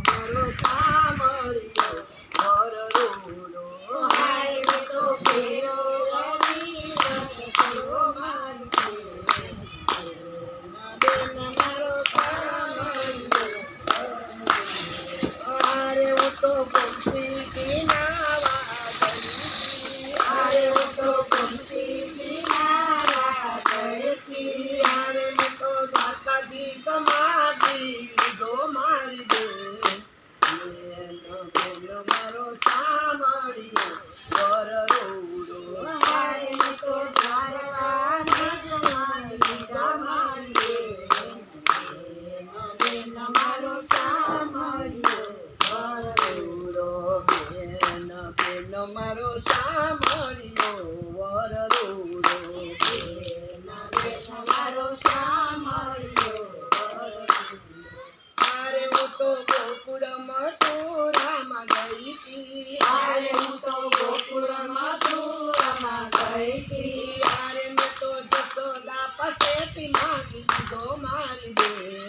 મારો સાંભળ્યો વર રૂડો હારે મેં તો ફેરો રમી રખડ્યો મારી બેન મારો સાંભળ્યો હારે હું તો ગમતી કિનારા ગઈ હારે હું તો ગમતી કિનારા ગઈ હારે મેં તો દાતાજી કમાતી લીધો મારી બેન મારો સાંભળ્યો વર રૂડો હારે મેં તો ધારવા નજમાની લીધા મારી બેન મારો સાંભળ્યો વર રૂડો બેન મારો સાંભળ્યો વર રૂડો બેન મારો સાંભળ્યો હારે હું તો ગોકુળ મથુરામાં ગઈ હતી હારે હું તો ગોકુળ મથુરામાં ગઈ હતી હારે મેં તો જશોદા પાસેથી માંગી લીધો મારી બેન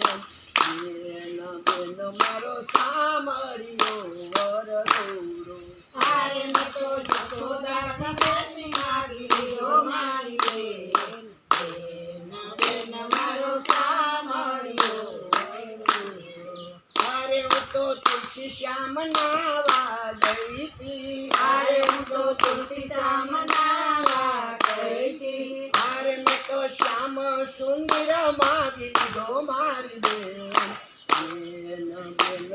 મારો સાંભળ્યો વર રૂડો હારે મેં તો જશોદા પાસેથી માંગી લીધો મારી બેન મારો સાંભળ્યો હારે હું તો તુલસી શ્યામ નાવા ગઈ હતી હારે હું તો તુલસી શ્યામ નાવા ગઈ હતી હારે મેં તો શ્યામ સુંદર માગી લીધો મારી બેન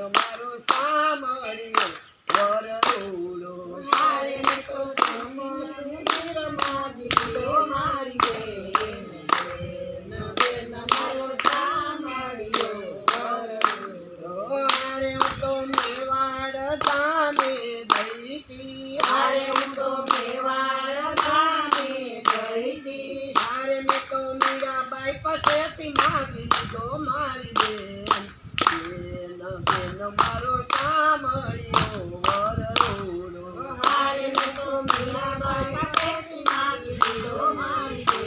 મારો સાંભળ્યો વર રૂડો હારે મેં તો શ્યામ સુંદર માગી લીધો મારી બેન મારો સાંભળ્યો વર રૂડો હારે હું તો મેવાડ ધામે ગઈ હતી હારે હું તો મેવાડ ધામે ગઈ હતી હારે મેં તો મીરાબાઈ પાસેથી માંગી લીધો મારી બેન મારો સાંભળ્યો વર રૂડો હારે મેં તો મીરાબાઈ પાસેથી માંગી લીધો મારી બેન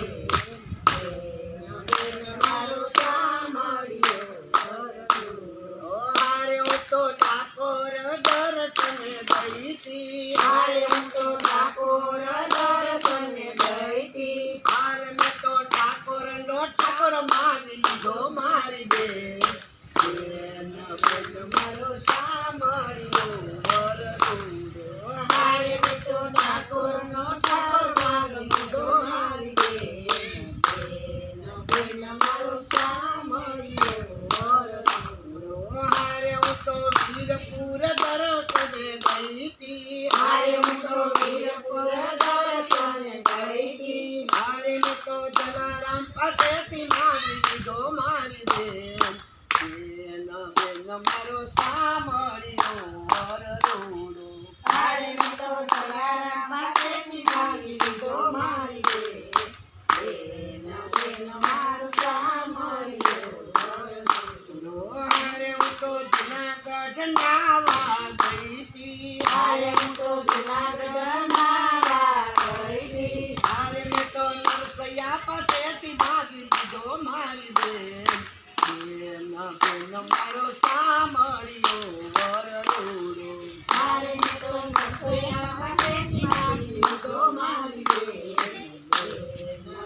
મારો સાંભળ્યો વર રૂડો હારે હું તો ઠાકોર દર્શને ગઈ હતી હારે હું તો ઠાકોર દર્શને ગઈ હતી હારે મેં તો ઠાકોર માંગી લીધો મારી બેન મારો સાંભળ્યો વર રૂડો હારે મેં તો ઠાકોર માંગી લીધો મારી બેન મારો સાંભળ્યો વર રૂડો હારે હું તો વીરપુર દર્શને ગઈ હતી હારે હું તો વીરપુર દર્શને ગઈ હતી હારે મેં તો જલારામ પાસેથી માંગી લીધો મારી બેન મારો સાંભળ્યો વર રૂડો હારે મેં તો જલારામ પાસેથી માંગી લીધો મારી બેન મારો સાંભળ્યો વર રૂડો હારે હું તો જુનાગઢ નાવા ગઈ હતી હારે હું તો જુનાગઢ નાવા ગઈ હતી હારે મેં તો નરસૈયા પાસેથી માંગી લીધો મારી બેન મારો સાંભળ્યો વર રૂડો હારે મેં તો નરસૈયા પાસેથી માંગી લીધો મારી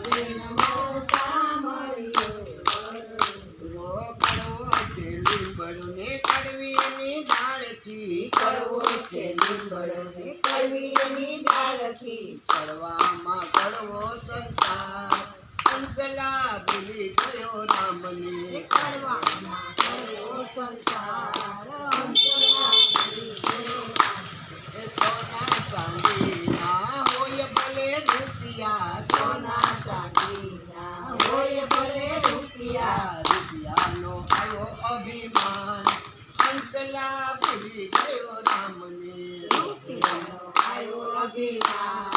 બેન મારો સાંભળ્યો વર રૂડો કડવો છે લીંબડને કડવી એની ડાળથી કડવો છે લીંબડને કડવી એની ડાળથી કડવામાં કડવો સંસાર હંસલા ભૂલી ગયો રામને કડવામાં કડવો સંસાર હંસલા ભૂલી ગયો સોના ચાંદીના હોય ભલે રૂપિયા સોના ચાંદીના હોય ભલે રૂપિયા રૂપિયાનો આવ્યો અભિમાન હંસલા ભૂલી ગયો રામને રૂપિયાનો આવ્યો અભિમાન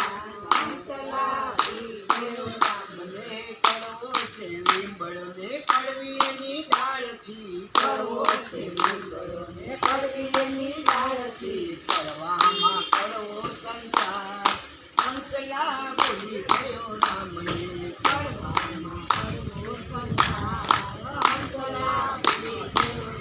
હંસલા ભૂલી ગયો રામને કડવો છે લીંબડને કડવી એની ડાળથી કડવો છે લીંબડને કડવી એની ડાળથી કડવામાં કડવો સંસાર હંસલા ભૂલી ગયો રામને કડવામાં કડવો સંસાર હંસલા ભૂલી ગયો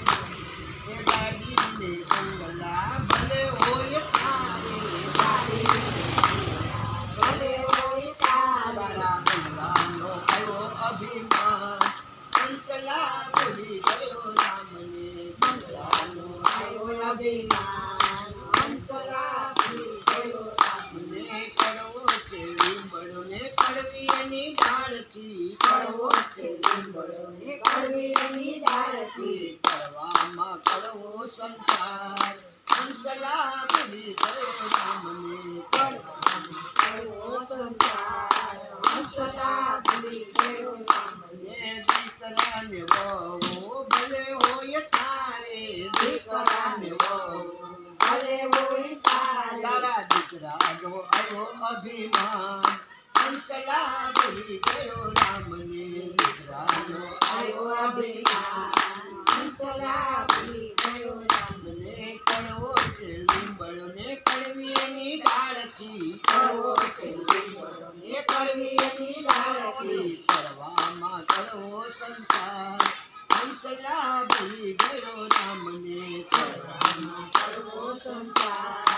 અભિમાન હંસલા ભૂલી ગયો રામને કડવો છે લીમડો ને કડવી એની ડાળથી કડવો છે લીમડો ને કડવી એની ડાળથી કડવામાં કડવો સંસાર હંસલા ભૂલી ગયો રામને કડવામાં કડવો સંસાર હંસલા ભૂલી ગયો રામને દીકરાને વહુ ભલે હોય તારે દીકરાને વહુ ભલે હોય તારે તારા દીકરાનો આવ્યો અભિમાન હંસલા ભૂલી ગયો રામને દીકરાનો આવ્યો અભિમાન હંસલા ભૂલી ગયો રામને કડવો છે લીમડો ને કડવી એની ડાળથી કડવો છે લીમડો ને કડવી એની ડાળથી કડવામાં કડવો સંસાર હંસલા ભૂલી ગયો રામને કડવામાં કડવો સંસાર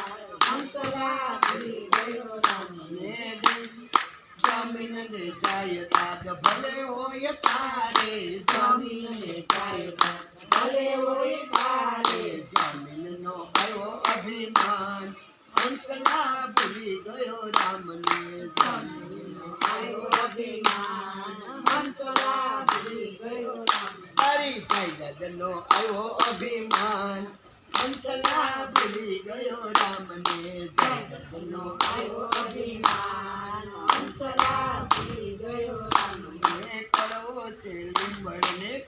હંસલા ભૂલી ગયો રામને જમીન ને જાયદાદ ભલે હોય તારે જમીન ને જાયદાદ ભલે હોય તારે જમીનનો આવ્યો અભિમાન હંસલા ભૂલી ગયો રામને જમીનનો આવ્યો અભિમાન હંસલા ભૂલી ગયો રામને તારી જાયદાદનો આવ્યો અભિમાન હંસલા ભૂલી ગયો રામને જાયદાદનો આવ્યો અભિમાન